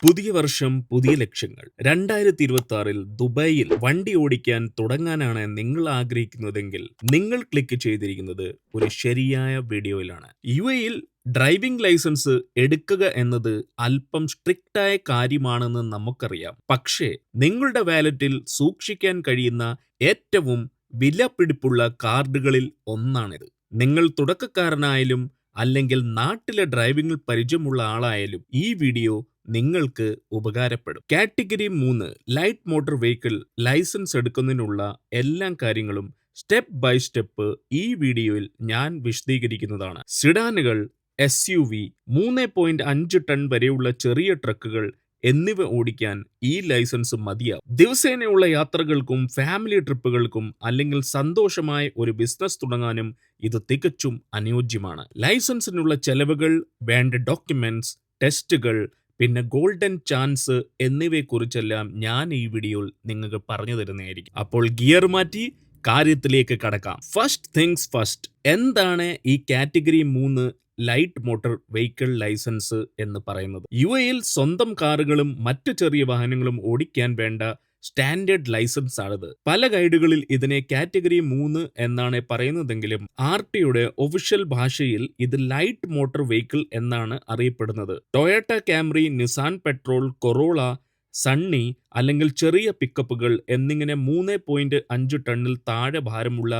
പുതിയ വർഷം പുതിയ ലക്ഷ്യങ്ങൾ. 2026-ൽ ദുബായിൽ വണ്ടി ഓടിക്കാൻ തുടങ്ങാനാണ് നിങ്ങൾ ആഗ്രഹിക്കുന്നതെങ്കിൽ നിങ്ങൾ ക്ലിക്ക് ചെയ്തിരിക്കുന്നത് ഒരു ശരിയായ വീഡിയോയിലാണ്. യുഎഇയിൽ ഡ്രൈവിംഗ് ലൈസൻസ് എടുക്കുക എന്നത് അല്പം സ്ട്രിക്റ്റായ കാര്യമാണെന്ന് നമുക്കറിയാം. പക്ഷേ നിങ്ങളുടെ വാലറ്റിൽ സൂക്ഷിക്കാൻ കഴിയുന്ന ഏറ്റവും വിലപിടിപ്പുള്ള കാർഡുകളിൽ ഒന്നാണിത്. നിങ്ങൾ തുടക്കക്കാരനായാലും അല്ലെങ്കിൽ നാട്ടിലെ ഡ്രൈവിംഗിൽ പരിചയമുള്ള ആളായാലും ഈ വീഡിയോ നിങ്ങൾക്ക് ഉപകാരപ്പെടും. Category 3 light motor vehicle license എടുക്കുന്നതിനുള്ള എല്ലാ കാര്യങ്ങളും സ്റ്റെപ്പ് ബൈ സ്റ്റെപ്പ് ഈ വീഡിയോയിൽ ഞാൻ വിശദീകരിക്കുന്നതാണ്. സിഡാനുകൾ, SUV, 3.5 ടൺ വരെയുള്ള ചെറിയ ട്രക്കുകൾ എന്നിവ ഓടിക്കാൻ ഈ ലൈസൻസ് മതിയാവും. ദിവസേനയുള്ള യാത്രകൾക്കും ഫാമിലി ട്രിപ്പുകൾക്കും അല്ലെങ്കിൽ സന്തോഷമായ ഒരു ബിസിനസ് തുടങ്ങാനും ഇത് തികച്ചും അനുയോജ്യമാണ്. ലൈസൻസിനുള്ള ചെലവുകൾ, വേണ്ട ഡോക്യുമെന്റ്സ്, ടെസ്റ്റുകൾ, പിന്നെ ഗോൾഡൻ ചാൻസ് എന്നിവയെക്കുറിച്ചെല്ലാം ഞാൻ ഈ വീഡിയോയിൽ നിങ്ങൾക്ക് പറഞ്ഞു തരുന്നതായിരിക്കും. അപ്പോൾ ഗിയർ മാറ്റി കാര്യത്തിലേക്ക് കടക്കാം. ഫസ്റ്റ് തിങ്സ് ഫസ്റ്റ്, എന്താണ് ഈ category 3 light motor vehicle license എന്ന് പറയുന്നത്? യുഎഇയിൽ സ്വന്തം കാറുകളും മറ്റു ചെറിയ വാഹനങ്ങളും ഓടിക്കാൻ വേണ്ട സ്റ്റാൻഡേർഡ് ലൈസൻസ് ആണിത്. പല ഗൈഡുകളിൽ ഇതിനെ കാറ്റഗറി 3 എന്നാണ് പറയുന്നതെങ്കിലും RTയുടെ ഒഫീഷ്യൽ ഭാഷയിൽ ഇത് ലൈറ്റ് മോട്ടോർ വെഹിക്കിൾ എന്നാണ് അറിയപ്പെടുന്നത്. Toyota ക്യാമറി, Nissan petrol, corolla, Sunny അല്ലെങ്കിൽ ചെറിയ പിക്കപ്പുകൾ എന്നിങ്ങനെ 3.5 ടണ്ണിൽ താഴെ ഭാരമുള്ള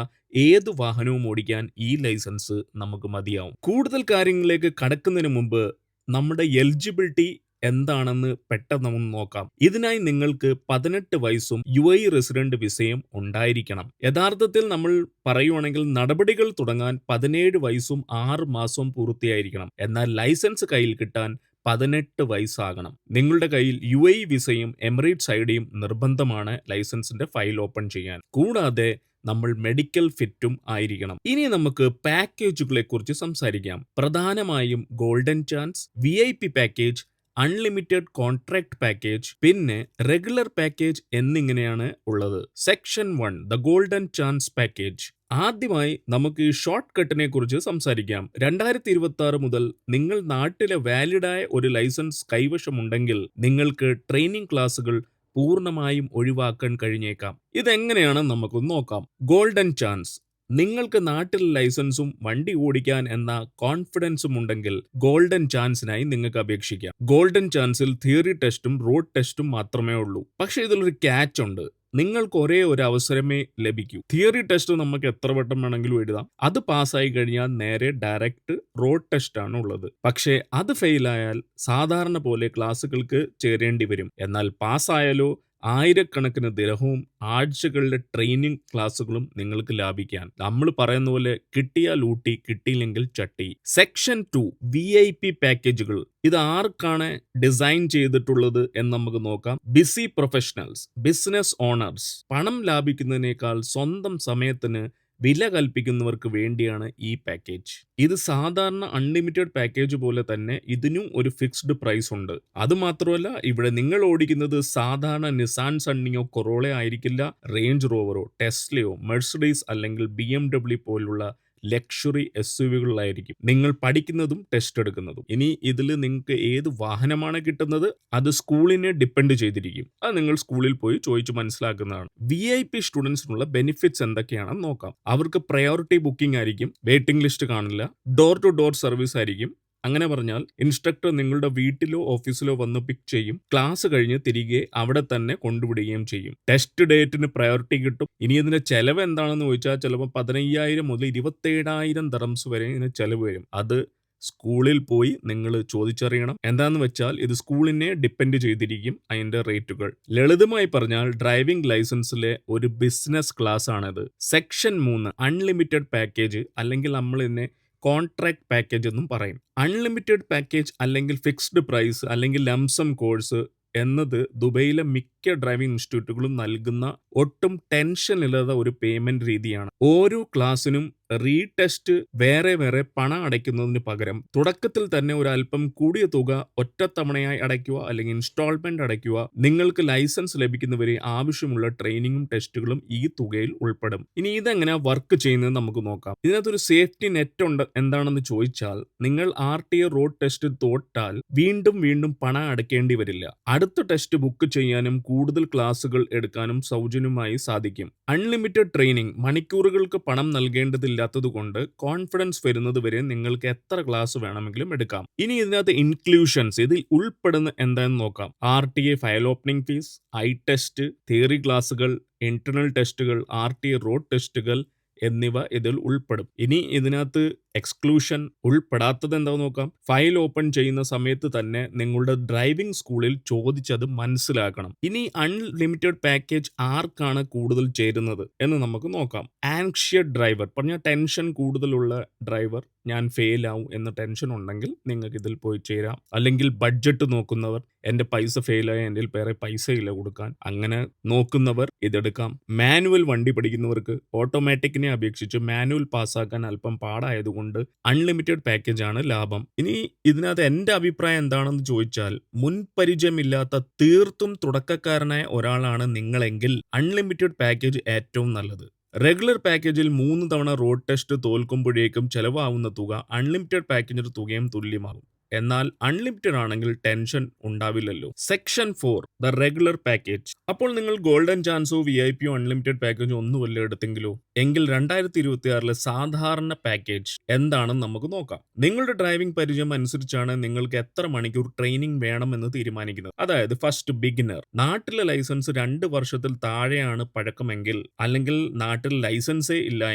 ഏതു വാഹനവും ഓടിക്കാൻ ഈ ലൈസൻസ് നമുക്ക് മതിയാവും. കൂടുതൽ കാര്യങ്ങളിലേക്ക് കടക്കുന്നതിന് മുമ്പ് നമ്മുടെ എലിജിബിലിറ്റി എന്താണെന്ന് പെട്ടെന്ന് നമുക്ക് നോക്കാം. ഇതിനായി നിങ്ങൾക്ക് 18 വയസ്സും UAE റെസിഡന്റ് വിസയും ഉണ്ടായിരിക്കണം. യഥാർത്ഥത്തിൽ നമ്മൾ പറയുവാണെങ്കിൽ നടപടികൾ തുടങ്ങാൻ 17 വയസ്സും 6 മാസവും പൂർത്തിയായിരിക്കണം. എന്നാൽ ലൈസൻസ് കയ്യിൽ കിട്ടാൻ 18 വയസ്സാകണം. നിങ്ങളുടെ കയ്യിൽ UAE വിസയും എമിറേറ്റ്സ് ഐഡിയും നിർബന്ധമാണ് ലൈസൻസിന്റെ ഫയൽ ഓപ്പൺ ചെയ്യാൻ. കൂടാതെ നമ്മൾ മെഡിക്കൽ ഫിറ്റും ആയിരിക്കണം. ഇനി നമുക്ക് പാക്കേജുകളെ കുറിച്ച് സംസാരിക്കാം. പ്രധാനമായും golden chance, VIP package, unlimited contract package, പിന്നെ റെഗുലർ പാക്കേജ് എന്നിങ്ങനെയാണ് ഉള്ളത്. Section 1 the golden chance package. ആദ്യമായി നമുക്ക് ഈ ഷോർട്ട് കട്ടിനെ കുറിച്ച് സംസാരിക്കാം. 2026 മുതൽ നിങ്ങൾ നാട്ടിലെ വാലിഡായ ഒരു ലൈസൻസ് കൈവശമുണ്ടെങ്കിൽ നിങ്ങൾക്ക് ട്രെയിനിങ് ക്ലാസുകൾ പൂർണ്ണമായും ഒഴിവാക്കാൻ കഴിഞ്ഞേക്കാം. ഇതെങ്ങനെയാണ് നമുക്കൊന്ന് നോക്കാം. Golden chance. നിങ്ങൾക്ക് നാട്ടിൽ ലൈസൻസും വണ്ടി ഓടിക്കാൻ എന്ന കോൺഫിഡൻസും ഉണ്ടെങ്കിൽ ഗോൾഡൻ ചാൻസിനായി നിങ്ങൾക്ക് അപേക്ഷിക്കാം. ഗോൾഡൻ ചാൻസിൽ തിയറി ടെസ്റ്റും റോഡ് ടെസ്റ്റും മാത്രമേ ഉള്ളൂ. പക്ഷേ ഇതിലൊരു ക്യാച്ച് ഉണ്ട്. നിങ്ങൾക്ക് ഒരേ ഒരു അവസരമേ ലഭിക്കൂ. തിയറി ടെസ്റ്റ് നമുക്ക് എത്ര വട്ടം വേണമെങ്കിലും എഴുതാം. അത് പാസ്സായി കഴിഞ്ഞാൽ നേരെ ഡയറക്റ്റ് റോഡ് ടെസ്റ്റ് ആണ് ഉള്ളത്. പക്ഷേ അത് ഫെയിലായാൽ സാധാരണ പോലെ ക്ലാസ്സുകൾക്ക് ചേരേണ്ടി വരും. എന്നാൽ പാസ്സായാലോ ആയിരക്കണക്കിന് ദിർഹവും ആഴ്ചകളുടെ ട്രെയിനിങ് ക്ലാസ്സുകളും നിങ്ങൾക്ക് ലാഭിക്കാൻ. നമ്മൾ പറയുന്ന പോലെ കിട്ടിയാൽ ഊട്ടി, കിട്ടിയില്ലെങ്കിൽ ചട്ടി. സെക്ഷൻ 2 VIP പാക്കേജുകൾ. ഇത് ആർക്കാണ് ഡിസൈൻ ചെയ്തിട്ടുള്ളത് എന്ന് നമുക്ക് നോക്കാം. ബിസി പ്രൊഫഷണൽസ്, ബിസിനസ് ഓണേഴ്സ്, പണം ലാഭിക്കുന്നതിനേക്കാൾ സ്വന്തം സമയത്തിന് വില കൽപ്പിക്കുന്നവർക്ക് വേണ്ടിയാണ് ഈ പാക്കേജ്. ഇത് സാധാരണ അൺലിമിറ്റഡ് പാക്കേജ് പോലെ തന്നെ ഇതിനും ഒരു ഫിക്സ്ഡ് പ്രൈസ് ഉണ്ട്. അതുമാത്രമല്ല, ഇവിടെ നിങ്ങൾ ഓടിക്കുന്നത് സാധാരണ നിസാൻ സണ്ണിയോ കൊറോളയോ ആയിരിക്കില്ല. റേഞ്ച് റോവറോ ടെസ്ലയോ മെഴ്സിഡീസ് അല്ലെങ്കിൽ BMW പോലുള്ള ലക്ഷറി SUVകളിലായിരിക്കും നിങ്ങൾ പഠിക്കുന്നതും ടെസ്റ്റ് എടുക്കുന്നതും. ഇനി ഇതിൽ നിങ്ങൾക്ക് ഏത് വാഹനമാണ് കിട്ടുന്നത് അത് സ്കൂളിനെ ഡിപ്പെൻഡ് ചെയ്തിരിക്കും. അത് നിങ്ങൾ സ്കൂളിൽ പോയി ചോദിച്ചു മനസ്സിലാക്കുന്നതാണ്. VIP സ്റ്റുഡൻസിനുള്ള ബെനിഫിറ്റ്സ് എന്തൊക്കെയാണെന്ന് നോക്കാം. അവർക്ക് പ്രയോറിറ്റി ബുക്കിംഗ് ആയിരിക്കും, വെയിറ്റിംഗ് ലിസ്റ്റ് കാണില്ല, ഡോർ ടു ഡോർ സർവീസ് ആയിരിക്കും. അങ്ങനെ പറഞ്ഞാൽ ഇൻസ്ട്രക്ടർ നിങ്ങളുടെ വീട്ടിലോ ഓഫീസിലോ വന്ന് പിക്ക് ചെയ്യും. ക്ലാസ് കഴിഞ്ഞ് തിരികെ അവിടെ തന്നെ കൊണ്ടുവിടുകയും ചെയ്യും. ടെസ്റ്റ് ഡേറ്റിന് പ്രയോറിറ്റി കിട്ടും. ഇനി ഇതിന്റെ ചെലവ് എന്താണെന്ന് ചോദിച്ചാൽ ചിലപ്പോൾ 15,000 മുതൽ 27,000 ദിർഹംസ് വരെ ഇതിന് ചെലവ് വരും. അത് സ്കൂളിൽ പോയി നിങ്ങൾ ചോദിച്ചറിയണം. എന്താന്ന് വെച്ചാൽ ഇത് സ്കൂളിനെ ഡിപ്പെൻഡ് ചെയ്തിരിക്കും അതിന്റെ റേറ്റുകൾ. ലളിതമായി പറഞ്ഞാൽ ഡ്രൈവിംഗ് ലൈസൻസിലെ ഒരു ബിസിനസ് ക്ലാസ് ആണിത്. സെക്ഷൻ 3 അൺലിമിറ്റഡ് പാക്കേജ് അല്ലെങ്കിൽ നമ്മൾ ഇതിനെ കോൺട്രാക്ട് പാക്കേജ് എന്നും പറയും. അൺലിമിറ്റഡ് പാക്കേജ് അല്ലെങ്കിൽ ഫിക്സ്ഡ് പ്രൈസ് അല്ലെങ്കിൽ ലംസം കോഴ്സ് എന്നത് ദുബൈയിലെ മിക്ക മിക്ക ഡ്രൈവിംഗ് ഇൻസ്റ്റിറ്റ്യൂട്ടുകളും നൽകുന്ന ഒട്ടും ടെൻഷൻ ഇല്ലാത്ത ഒരു പേയ്മെന്റ് രീതിയാണ്. ഓരോ ക്ലാസ്സിനും റീടെസ്റ്റ് വേറെ വേറെ പണം അടയ്ക്കുന്നതിന് പകരം തുടക്കത്തിൽ തന്നെ ഒരു അല്പം കൂടിയ തുക ഒറ്റത്തവണയായി അടയ്ക്കുക അല്ലെങ്കിൽ ഇൻസ്റ്റാൾമെന്റ് അടയ്ക്കുക. നിങ്ങൾക്ക് ലൈസൻസ് ലഭിക്കുന്നവരെ ആവശ്യമുള്ള ട്രെയിനിങ്ങും ടെസ്റ്റുകളും ഈ തുകയിൽ ഉൾപ്പെടും. ഇനി ഇതെങ്ങനെ വർക്ക് ചെയ്യുന്നത് നമുക്ക് നോക്കാം. ഇതിനകത്തൊരു സേഫ്റ്റി നെറ്റ് ഉണ്ട്. എന്താണെന്ന് ചോദിച്ചാൽ, നിങ്ങൾ RTA റോഡ് ടെസ്റ്റ് തോറ്റാൽ വീണ്ടും വീണ്ടും പണം അടയ്ക്കേണ്ടി വരില്ല. അടുത്ത ടെസ്റ്റ് ബുക്ക് ചെയ്യാനും കൂടുതൽ ക്ലാസുകൾ എടുക്കാനും സൗജന്യമായി സാധിക്കും. അൺലിമിറ്റഡ് ട്രെയിനിങ്, മണിക്കൂറുകൾക്ക് പണം നൽകേണ്ടതില്ലാത്തതുകൊണ്ട് കോൺഫിഡൻസ് വരുന്നത് വരെ നിങ്ങൾക്ക് എത്ര ക്ലാസ് വേണമെങ്കിലും എടുക്കാം. ഇനി ഇതിനകത്ത് ഇൻക്ലൂഷൻസ്, ഇതിൽ ഉൾപ്പെടുന്ന എന്താണെന്ന് നോക്കാം. RTA file opening fees, eye test, theory ക്ലാസുകൾ, ഇന്റർണൽ ടെസ്റ്റുകൾ, RTA റോഡ് ടെസ്റ്റുകൾ എന്നിവ ഇതിൽ ഉൾപ്പെടും. ഇനി ഇതിനകത്ത് എക്സ്ക്ലൂഷൻ ഉൾപ്പെടാത്തത് എന്താണെന്ന് നോക്കാം. ഫയൽ ഓപ്പൺ ചെയ്യുന്ന സമയത്ത് തന്നെ നിങ്ങളുടെ ഡ്രൈവിംഗ് സ്കൂളിൽ ചോദിച്ചത് മനസ്സിലാക്കണം. ഇനി അൺലിമിറ്റഡ് പാക്കേജ് ആർക്കാണ് കൂടുതൽ ചേരുന്നത് എന്ന് നമുക്ക് നോക്കാം. ആൻഷ്യസ് ഡ്രൈവർ, പറഞ്ഞ ടെൻഷൻ കൂടുതലുള്ള ഡ്രൈവർ, ഞാൻ ഫെയിൽ ആവും എന്ന ടെൻഷൻ ഉണ്ടെങ്കിൽ നിങ്ങൾക്ക് ഇതിൽ പോയി ചേരാം. അല്ലെങ്കിൽ ബഡ്ജറ്റ് നോക്കുന്നവർ, എൻ്റെ പൈസ ഫെയിലായ എൻ്റെ വേറെ പൈസ ഇല്ല കൊടുക്കാൻ, അങ്ങനെ നോക്കുന്നവർ ഇതെടുക്കാം. മാനുവൽ വണ്ടി പഠിക്കുന്നവർക്ക് ഓട്ടോമാറ്റിക്കിനെ അപേക്ഷിച്ച് മാനുവൽ പാസ്സാക്കാൻ അല്പം പാടായതുകൊണ്ട് അൺലിമിറ്റഡ് പാക്കേജ് ആണ് ലാഭം. ഇനി ഇതിനകത്ത് എൻ്റെ അഭിപ്രായം എന്താണെന്ന് ചോദിച്ചാൽ, മുൻപരിചയമില്ലാത്ത തീർത്തും തുടക്കക്കാരനായ ഒരാളാണ് നിങ്ങളെങ്കിൽ അൺലിമിറ്റഡ് പാക്കേജ് ഏറ്റവും നല്ലത്. റെഗുലർ പാക്കേജിൽ 3 തവണ റോഡ് ടെസ്റ്റ് തോൽക്കുമ്പോഴേക്കും ചെലവാകുന്ന തുക അൺലിമിറ്റഡ് പാക്കേജിന്റെ തുകയും തുല്യമാകും. എന്നാൽ അൺലിമിറ്റഡ് ആണെങ്കിൽ ടെൻഷൻ ഉണ്ടാവില്ലല്ലോ. Section 4, the regular package. അപ്പോൾ നിങ്ങൾ ഗോൾഡൻ ചാൻസോ VIP അൺലിമിറ്റഡ് പാക്കേജോ ഒന്നുമല്ല എടുത്തെങ്കിലോ? എങ്കിൽ 2026 സാധാരണ പാക്കേജ് എന്താണെന്ന് നമുക്ക് നോക്കാം. നിങ്ങളുടെ ഡ്രൈവിംഗ് പരിചയം അനുസരിച്ചാണ് നിങ്ങൾക്ക് എത്ര മണിക്കൂർ ട്രെയിനിങ് വേണമെന്ന് തീരുമാനിക്കുന്നത്. അതായത് ഫസ്റ്റ് ബിഗിനർ, നാട്ടിലെ ലൈസൻസ് 2 വർഷത്തിൽ താഴെയാണ് പഴക്കമെങ്കിൽ, അല്ലെങ്കിൽ നാട്ടിൽ ലൈസൻസേ ഇല്ല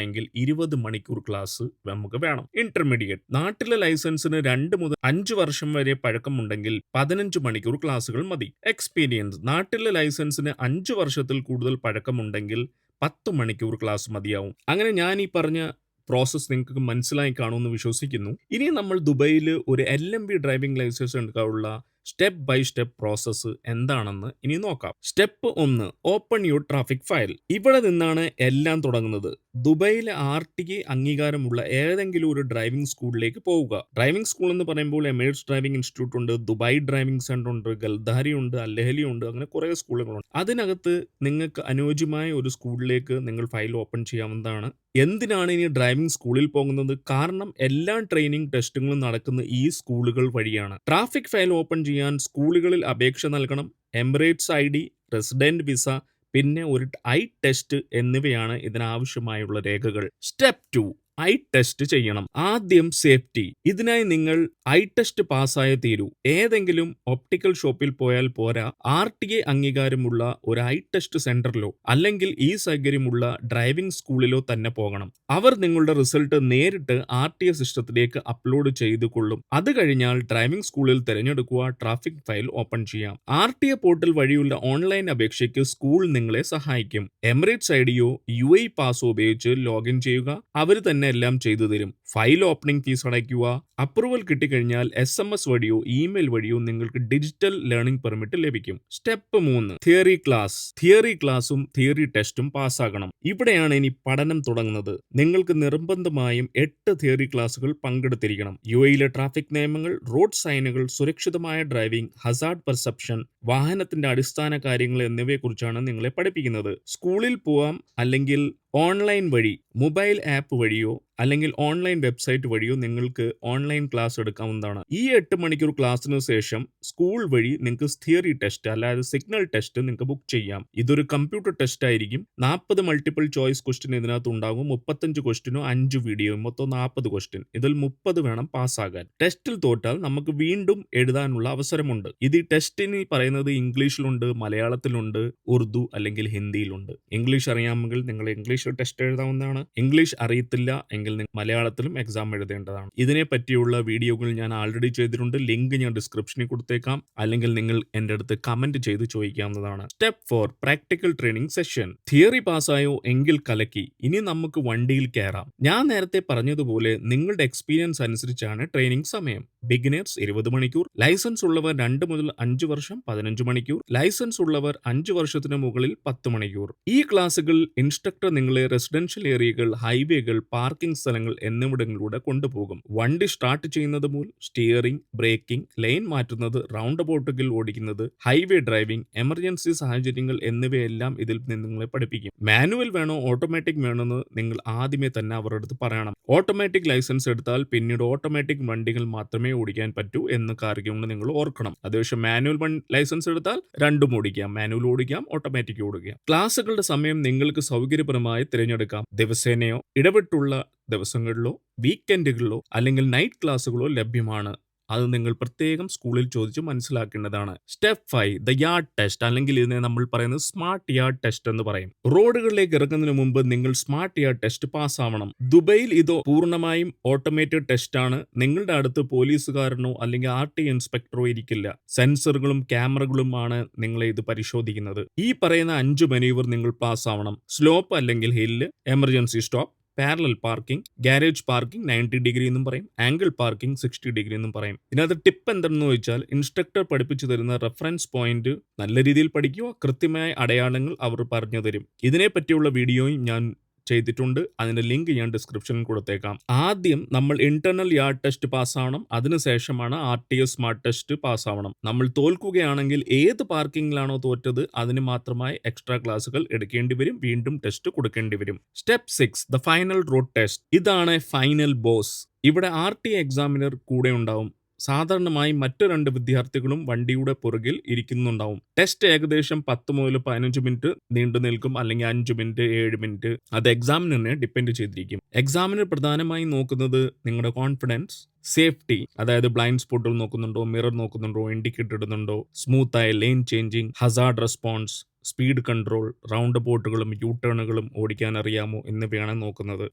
എങ്കിൽ 20 മണിക്കൂർ ക്ലാസ് നമുക്ക് വേണം. ഇന്റർമീഡിയറ്റ്, നാട്ടിലെ ലൈസൻസിന് 2 മുതൽ 5 വർഷം വരെ പഴക്കമുണ്ടെങ്കിൽ 15 മണിക്കൂർ ക്ലാസുകൾ മതി. എക്സ്പീരിയൻസ്, നാട്ടിലെ ലൈസൻസിന് 5 വർഷത്തിൽ കൂടുതൽ പഴക്കമുണ്ടെങ്കിൽ 10 മണിക്കൂർ ക്ലാസ് മതിയാവും. അങ്ങനെ ഞാൻ ഈ പറഞ്ഞ പ്രോസസ് നിങ്ങൾക്ക് മനസ്സിലായി കാണുമെന്ന് വിശ്വസിക്കുന്നു. ഇനി നമ്മൾ ദുബൈയിൽ ഒരു LMB ഡ്രൈവിംഗ് ലൈസൻസ് എടുക്കാനുള്ള സ്റ്റെപ്പ് ബൈ സ്റ്റെപ്പ് പ്രോസസ്സ് എന്താണെന്ന് ഇനി നോക്കാം. Step 1, open your traffic file. ഇവിടെ നിന്നാണ് എല്ലാം തുടങ്ങുന്നത്. ദുബൈയിലെ RTA അംഗീകാരമുള്ള ഏതെങ്കിലും ഒരു ഡ്രൈവിംഗ് സ്കൂളിലേക്ക് പോവുക. ഡ്രൈവിംഗ് സ്കൂൾ എന്ന് പറയുമ്പോൾ എമിറേറ്റ്സ് ഡ്രൈവിംഗ് ഇൻസ്റ്റിറ്റ്യൂട്ട് ഉണ്ട്, ദുബായ് ഡ്രൈവിംഗ് സെന്റർ ഉണ്ട്, ഗൽദാരി ഉണ്ട്, അൽ-അഹ്ലി ഉണ്ട്, അങ്ങനെ കുറേ സ്കൂളുകളുണ്ട്. അതിനകത്ത് നിങ്ങൾക്ക് അനുയോജ്യമായ ഒരു സ്കൂളിലേക്ക് നിങ്ങൾ ഫയൽ ഓപ്പൺ ചെയ്യാവുന്നതാണ്. എന്തിനാണ് ഇനി ഡ്രൈവിംഗ് സ്കൂളിൽ പോകുന്നത്? കാരണം എല്ലാ ട്രെയിനിങ് ടെസ്റ്റുകളും നടക്കുന്ന ഈ സ്കൂളുകൾ വഴിയാണ്. ട്രാഫിക് ഫയൽ ഓപ്പൺ ചെയ്യാൻ സ്കൂളുകളിൽ അപേക്ഷ നൽകണം. എമിറേറ്റ്സ് ID, റെസിഡന്റ് വിസ, പിന്നെ ഒരു ഐ ടെസ്റ്റ് എന്നിവയാണ് ഇതിനാവശ്യമായുള്ള രേഖകൾ. സ്റ്റെപ്പ് 2, ഐ ടെസ്റ്റ് ചെയ്യണം. ആദ്യം സേഫ്റ്റി. ഇതിനായി നിങ്ങൾ ഐ ടെസ്റ്റ് പാസ്സായേ തീരൂ. ഏതെങ്കിലും ഒപ്റ്റിക്കൽ ഷോപ്പിൽ പോയാൽ പോരാ, RTA അംഗീകാരമുള്ള ഒരു ഐ ടെസ്റ്റ് സെന്ററിലോ അല്ലെങ്കിൽ ഈ സൗകര്യമുള്ള ഡ്രൈവിംഗ് സ്കൂളിലോ തന്നെ പോകണം. അവർ നിങ്ങളുടെ റിസൾട്ട് നേരിട്ട് RTA സിസ്റ്റത്തിലേക്ക് അപ്ലോഡ് ചെയ്തു കൊള്ളും. അത് കഴിഞ്ഞാൽ ഡ്രൈവിംഗ് സ്കൂളിൽ തിരഞ്ഞെടുക്കുക, ട്രാഫിക് ഫയൽ ഓപ്പൺ ചെയ്യാം. RTA പോർട്ടൽ വഴിയുള്ള ഓൺലൈൻ അപേക്ഷയ്ക്ക് സ്കൂൾ നിങ്ങളെ സഹായിക്കും. എമിറേറ്റ്സ് IDയോ UAE പാസോ ഉപയോഗിച്ച് ലോഗിൻ ചെയ്യുക. അവർ തന്നെ എല്ലാം ചെയ്തു തരും. ഫയൽ ഓപ്പണിംഗ് ഫീസ് അടയ്ക്കുക. അപ്രൂവൽ കിട്ടിക്കഴിഞ്ഞാൽ SMS വഴിയോ ഇമെയിൽ വഴിയോ നിങ്ങൾക്ക് ഡിജിറ്റൽ ലേണിംഗ് പെർമിറ്റ് ലഭിക്കും. Step 3, theory class. തിയറി ക്ലാസും തിയറി ടെസ്റ്റും പാസ്സാകണം. ഇവിടെയാണ് ഇനി പഠനം തുടങ്ങുന്നത്. നിങ്ങൾക്ക് നിർബന്ധമായും 8 തിയറി ക്ലാസുകൾ പങ്കെടുത്തിരിക്കണം. UAEയിലെ ട്രാഫിക് നിയമങ്ങൾ, റോഡ് സൈനുകൾ, സുരക്ഷിതമായ ഡ്രൈവിംഗ്, ഹസാർഡ് പെർസെപ്ഷൻ, വാഹനത്തിന്റെ അടിസ്ഥാന കാര്യങ്ങൾ എന്നിവയെക്കുറിച്ചാണ് നിങ്ങളെ പഠിപ്പിക്കുന്നത്. സ്കൂളിൽ പോവാം, അല്ലെങ്കിൽ ഓൺലൈൻ വഴി മൊബൈൽ ആപ്പ് വഴിയോ അല്ലെങ്കിൽ ഓൺലൈൻ വെബ്സൈറ്റ് വഴിയോ നിങ്ങൾക്ക് ഓൺലൈൻ ക്ലാസ് എടുക്കാവുന്നതാണ്. ഈ 8 മണിക്കൂർ ക്ലാസ്സിന് ശേഷം സ്കൂൾ വഴി നിങ്ങൾക്ക് തിയറി ടെസ്റ്റ്, അല്ലാതെ സിഗ്നൽ ടെസ്റ്റ് നിങ്ങൾക്ക് ബുക്ക് ചെയ്യാം. ഇതൊരു കമ്പ്യൂട്ടർ ടെസ്റ്റ് ആയിരിക്കും. 40 മൾട്ടിപ്പിൾ ചോയ്സ് ക്വസ്റ്റ്യൻ ഇതിനകത്ത് ഉണ്ടാകും. 35 ക്വസ്റ്റ്യനോ 5 വീഡിയോ, മൊത്തം 40 ക്വസ്റ്റ്യൻ. ഇതിൽ 30 വേണം പാസ്സാകാൻ. ടെസ്റ്റിൽ തോറ്റാൽ നമുക്ക് വീണ്ടും എഴുതാനുള്ള അവസരമുണ്ട്. ഇത് ഈ ടെസ്റ്റിന് പറയുന്നത് ഇംഗ്ലീഷിലുണ്ട്, മലയാളത്തിലുണ്ട്, ഉറുദു അല്ലെങ്കിൽ ഹിന്ദിയിലുണ്ട്. ഇംഗ്ലീഷ് അറിയാമെങ്കിൽ നിങ്ങൾ ഇംഗ്ലീഷിൽ ടെസ്റ്റ് എഴുതാവുന്നതാണ്. ഇംഗ്ലീഷ് അറിയത്തില്ല എങ്കിൽ അല്ലെങ്കിൽ മലയാളത്തിലും എക്സാം എഴുതേണ്ടതാണ്. ഇതിനെ പറ്റിയുള്ള വീഡിയോകൾ ഞാൻ ആൾറെഡി ചെയ്തിട്ടുണ്ട്. ലിങ്ക് ഞാൻ ഡിസ്ക്രിപ്ഷനിൽ കൊടുത്തേക്കാം. അല്ലെങ്കിൽ നിങ്ങൾ എൻ്റെ അടുത്ത് കമന്റ് ചെയ്ത് ചോദിക്കാവുന്നതാണ്. Step 4 practical training session. Theory പാസ്സായോ എങ്കിൽ കലക്കി. ഇനി നമുക്ക് വണ്ടിയിൽ കയറാം. ഞാൻ നേരത്തെ പറഞ്ഞതുപോലെ നിങ്ങളുടെ എക്സ്പീരിയൻസ് അനുസരിച്ചാണ് ട്രെയിനിങ് സമയം. ബിഗിനേഴ്സ് 20 മണിക്കൂർ, ലൈസൻസ് ഉള്ളവർ 2 മുതൽ 5 വർഷം 15 മണിക്കൂർ, ലൈസൻസ് ഉള്ളവർ 5 വർഷത്തിന് മുകളിൽ 10 മണിക്കൂർ. ഈ ക്ലാസുകളിൽ ഇൻസ്ട്രക്ടർ നിങ്ങളെ റെസിഡൻഷ്യൽ ഏരിയകൾ, ഹൈവേകൾ, പാർക്കിംഗ് സ്ഥലങ്ങൾ എന്നിവിടങ്ങളിലൂടെ കൊണ്ടുപോകും. വണ്ടി സ്റ്റാർട്ട് ചെയ്യുന്നത് മുതൽ സ്റ്റിയറിംഗ്, ബ്രേക്കിംഗ്, ലൈൻ മാറ്റുന്നത്, റൗണ്ട് അബൌട്ടുകൾ ഓടിക്കുന്നത്, ഹൈവേ ഡ്രൈവിംഗ്, എമർജൻസി സാഹചര്യങ്ങൾ എന്നിവയെല്ലാം ഇതിൽ നിന്ന് നിങ്ങളെ പഠിപ്പിക്കും. മാനുവൽ വേണോ ഓട്ടോമാറ്റിക് വേണോ എന്ന് നിങ്ങൾ ആദ്യമേ തന്നെ അവരുടെ അടുത്ത് പറയണം. ഓട്ടോമാറ്റിക് ലൈസൻസ് എടുത്താൽ പിന്നീട് ഓട്ടോമാറ്റിക് വണ്ടികൾ മാത്രമേ ഓടിക്കാൻ പറ്റൂ എന്ന കാര്യം നിങ്ങൾ ഓർക്കണം. അതേപക്ഷെ മാനുവൽ ലൈസൻസ് എടുത്താൽ രണ്ടും ഓടിക്കാം. മാനുവൽ ഓടിക്കാം, ഓട്ടോമാറ്റിക് ഓടിക്കാം. ക്ലാസുകളുടെ സമയം നിങ്ങൾക്ക് സൗകര്യപ്രദമായി തിരഞ്ഞെടുക്കാം. ദിവസേനയോ ഇടവിട്ടുള്ള ദിവസങ്ങളിലോ വീക്കെൻഡുകളിലോ അല്ലെങ്കിൽ നൈറ്റ് ക്ലാസുകളോ ലഭ്യമാണ്. അത് നിങ്ങൾ പ്രത്യേകം സ്കൂളിൽ ചോദിച്ച് മനസ്സിലാക്കേണ്ടതാണ്. സ്റ്റെപ്പ് 5 ദ യാർഡ് ടെസ്റ്റ്, അല്ലെങ്കിൽ ഇതിനെ നമ്മൾ പറയുന്നത് സ്മാർട്ട് യാർഡ് ടെസ്റ്റ് എന്ന് പറയും. റോഡുകളിലേക്ക് ഇറങ്ങുന്നതിന് മുമ്പ് നിങ്ങൾ സ്മാർട്ട് യാർഡ് ടെസ്റ്റ് പാസ്സാവണം. ദുബൈയിൽ ഇത് പൂർണ്ണമായും ഓട്ടോമേറ്റഡ് ടെസ്റ്റ് ആണ്. നിങ്ങളുടെ അടുത്ത് പോലീസുകാരനോ അല്ലെങ്കിൽ RT ഇൻസ്പെക്ടറോ ഇരിക്കില്ല. സെൻസറുകളും ക്യാമറകളുമാണ് നിങ്ങളെ ഇത് പരിശോധിക്കുന്നത്. ഈ പറയുന്ന 5 മെനൂവർ നിങ്ങൾ പാസ്സാവണം. സ്ലോപ്പ് അല്ലെങ്കിൽ hill, emergency stop, parallel parking, garage parking 90 degree എന്നും പറയും, ആംഗിൾ പാർക്കിംഗ് 60 ഡിഗ്രി എന്നും പറയും. ഇതിനകത്ത് ടിപ്പ് എന്തെന്ന് ചോദിച്ചാൽ ഇൻസ്ട്രക്ടർ പഠിപ്പിച്ചു തരുന്ന റെഫറൻസ് പോയിന്റ് നല്ല രീതിയിൽ പഠിക്കുക. കൃത്യമായ അടയാളങ്ങൾ അവർ പറഞ്ഞു തരും. ഇതിനെ പറ്റിയുള്ള വീഡിയോയും ഞാൻ ചെയ്തിട്ടുണ്ട്. അതിന്റെ ലിങ്ക് ഞാൻ ഡിസ്ക്രിപ്ഷനിൽ കൊടുത്തേക്കാം. ആദ്യം നമ്മൾ ഇന്റർണൽ യാർഡ് ടെസ്റ്റ് പാസ്സാവണം. അതിനുശേഷമാണ് RTS സ്മാർട്ട് ടെസ്റ്റ് പാസ്സാവണം. നമ്മൾ തോൽക്കുകയാണെങ്കിൽ ഏത് പാർക്കിങ്ങിലാണോ തോറ്റത് അതിന് മാത്രമായി എക്സ്ട്രാ ക്ലാസുകൾ എടുക്കേണ്ടി വരും. വീണ്ടും ടെസ്റ്റ് കൊടുക്കേണ്ടി വരും. Step 6 the final road test. ഇതാണ് ഫൈനൽ ബോസ്. ഇവിടെ RT എക്സാമിനർ കൂടെ ഉണ്ടാവും. സാധാരണമായി മറ്റു 2 വിദ്യാർത്ഥികളും വണ്ടിയുടെ പുറകിൽ ഇരിക്കുന്നുണ്ടാവും. ടെസ്റ്റ് ഏകദേശം 10 മുതൽ 15 മിനിറ്റ് നീണ്ടു നിൽക്കും, അല്ലെങ്കിൽ 5 മിനിറ്റ് 7 മിനിറ്റ്. അത് എക്സാമിനറിനെ ഡിപ്പെൻഡ് ചെയ്തിരിക്കും. എക്സാമിനർ പ്രധാനമായും നോക്കുന്നത് നിങ്ങളുടെ കോൺഫിഡൻസ്, സേഫ്റ്റി, അതായത് ബ്ലൈൻഡ് സ്പോട്ടുകൾ നോക്കുന്നുണ്ടോ, മിറർ നോക്കുന്നുണ്ടോ, ഇൻഡിക്കേറ്റർ ഇടുന്നുണ്ടോ, സ്മൂത്തായ line changing, hazard response, speed control, round ബോട്ടുകളും യൂട്ടേണുകളും ഓടിക്കാൻ അറിയാമോ എന്നിവയാണ് നോക്കുന്നത്.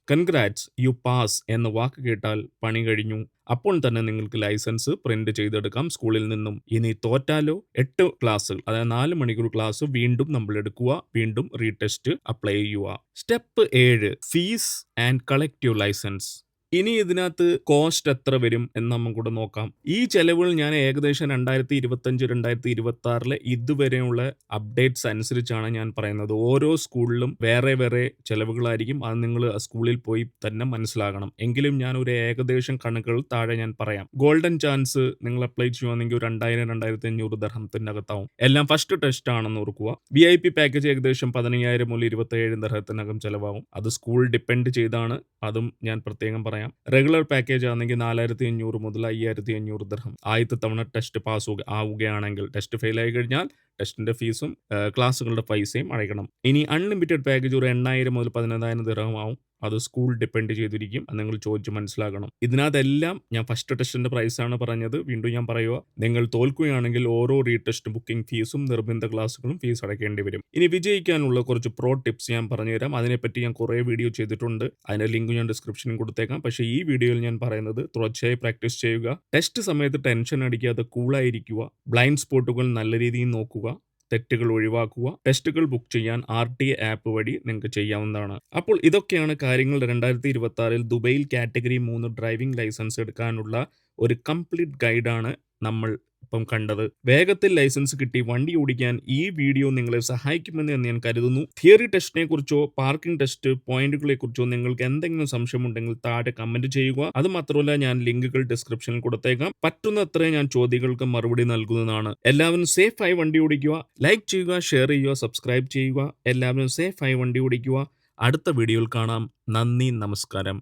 കൺഗ്രാറ്റ്സ്, യു പാസ് എന്ന വാക്ക് കേട്ടാൽ പണി കഴിഞ്ഞു. അപ്പോൾ തന്നെ നിങ്ങൾക്ക് ലൈസൻസ് പ്രിന്റ് ചെയ്തെടുക്കാം സ്കൂളിൽ നിന്നും. ഇനി തോറ്റാലോ 8 ക്ലാസ്സുകൾ, അതായത് 4 മണിക്കൂർ ക്ലാസ് വീണ്ടും നമ്മൾ എടുക്കുക, വീണ്ടും റീടെസ്റ്റ് അപ്ലൈ ചെയ്യുക. Step 7 fees and collect your license. ഇനി ഇതിനകത്ത് കോസ്റ്റ് എത്ര വരും എന്ന് നമുക്ക് കൂടെ നോക്കാം. ഈ ചെലവുകൾ ഞാൻ ഏകദേശം 2025 2026 ഇതുവരെയുള്ള അപ്ഡേറ്റ്സ് അനുസരിച്ചാണ് ഞാൻ പറയുന്നത്. ഓരോ സ്കൂളിലും വേറെ വേറെ ചെലവുകളായിരിക്കും. അത് നിങ്ങൾ സ്കൂളിൽ പോയി തന്നെ മനസ്സിലാക്കണം. എങ്കിലും ഞാൻ ഒരു ഏകദേശം കണക്കുകൾ താഴെ ഞാൻ പറയാം. ഗോൾഡൻ ചാൻസ് നിങ്ങൾ അപ്ലൈ ചെയ്യുവാണെങ്കിൽ 2000-2500 ദർഹത്തിന്റെ അകത്താവും. എല്ലാം ഫസ്റ്റ് ടെസ്റ്റ് ആണെന്ന് ഓർക്കുക. VIP പാക്കേജ് ഏകദേശം 15,000 മുതൽ 27 ദർഹത്തിനകം ചെലവാകും. അത് സ്കൂൾ ഡിപ്പെൻഡ് ചെയ്താണ്. അതും ഞാൻ പ്രത്യേകം പറയാം. റെഗുലർ പാക്കേജ് ആണെങ്കിൽ 4,500 മുതൽ 5,500 ദർഹം. ആദ്യത്തെ തവണ ടെസ്റ്റ് പാസ് ആവുകയാണെങ്കിൽ. ടെസ്റ്റ് ഫെയിൽ ആയി കഴിഞ്ഞാൽ ടെസ്റ്റിന്റെ ഫീസും ക്ലാസ്സുകളുടെ പൈസയും അടയ്ക്കണം. ഇനി അൺലിമിറ്റഡ് പാക്കേജ് ഒരു 8,000 മുതൽ 15,000 ദിർഹം ആവും. അത് സ്കൂൾ ഡിപ്പെൻഡ് ചെയ്തിരിക്കും. അത് നിങ്ങൾ ചോദിച്ച് മനസ്സിലാക്കണം. ഇതിനകത്തെല്ലാം ഞാൻ ഫസ്റ്റ് ടെസ്റ്റിന്റെ പ്രൈസാണ് പറഞ്ഞത്. വീണ്ടും ഞാൻ പറയുക, നിങ്ങൾ തോൽക്കുകയാണെങ്കിൽ ഓരോ റീടെസ്റ്റ് ബുക്കിംഗ് ഫീസും നിർബന്ധ ക്ലാസ്സുകളും ഫീസ് അടയ്ക്കേണ്ടി വരും. ഇനി വിജയിക്കാനുള്ള കുറച്ച് പ്രോ ടിപ്സ് ഞാൻ പറഞ്ഞുതരാം. അതിനെപ്പറ്റി ഞാൻ കുറേ വീഡിയോ ചെയ്തിട്ടുണ്ട്. അതിന്റെ ലിങ്ക് ഞാൻ ഡിസ്ക്രിപ്ഷനിൽ കൊടുത്തേക്കാം. പക്ഷേ ഈ വീഡിയോയിൽ ഞാൻ പറയുന്നത് തുടർച്ചയായി പ്രാക്ടീസ് ചെയ്യുക. ടെസ്റ്റ് സമയത്ത് ടെൻഷൻ അടിക്കാതെ കൂളായിരിക്കുക. ബ്ലൈൻഡ് സ്പോട്ടുകൾ നല്ല രീതിയിൽ നോക്കുക. തെറ്റുകൾ ഒഴിവാക്കുക. ടെസ്റ്റുകൾ ബുക്ക് ചെയ്യാൻ RTA ആപ്പ് വഴി നിങ്ങൾക്ക് ചെയ്യാവുന്നതാണ്. അപ്പോൾ ഇതൊക്കെയാണ് കാര്യങ്ങൾ. 2026 ദുബൈയിൽ കാറ്റഗറി 3 ഡ്രൈവിംഗ് ലൈസൻസ് എടുക്കാനുള്ള ഒരു കംപ്ലീറ്റ് ഗൈഡാണ് നമ്മൾ ഇപ്പം കണ്ടത്. വേഗത്തിൽ ലൈസൻസ് കിട്ടി വണ്ടി ഓടിക്കാൻ ഈ വീഡിയോ നിങ്ങളെ സഹായിക്കുമെന്ന് ഞാൻ കരുതുന്നു. തിയറി ടെസ്റ്റിനെ കുറിച്ചോ പാർക്കിംഗ് ടെസ്റ്റ് പോയിന്റുകളെ കുറിച്ചോ നിങ്ങൾക്ക് എന്തെങ്കിലും സംശയമുണ്ടെങ്കിൽ താഴെ കമന്റ് ചെയ്യുക. അത് മാത്രമല്ല, ഞാൻ ലിങ്കുകൾ ഡിസ്ക്രിപ്ഷനിൽ കൊടുത്തേക്കാം. പറ്റുന്നത്ര ഞാൻ ചോദ്യങ്ങൾക്ക് മറുപടി നൽകുന്നതാണ്. എല്ലാവരും സേഫായി വണ്ടി ഓടിക്കുക. ലൈക്ക് ചെയ്യുക, ഷെയർ ചെയ്യുക, സബ്സ്ക്രൈബ് ചെയ്യുക. എല്ലാവരും സേഫായി വണ്ടി ഓടിക്കുക. അടുത്ത വീഡിയോയിൽ കാണാം. നന്ദി, നമസ്കാരം.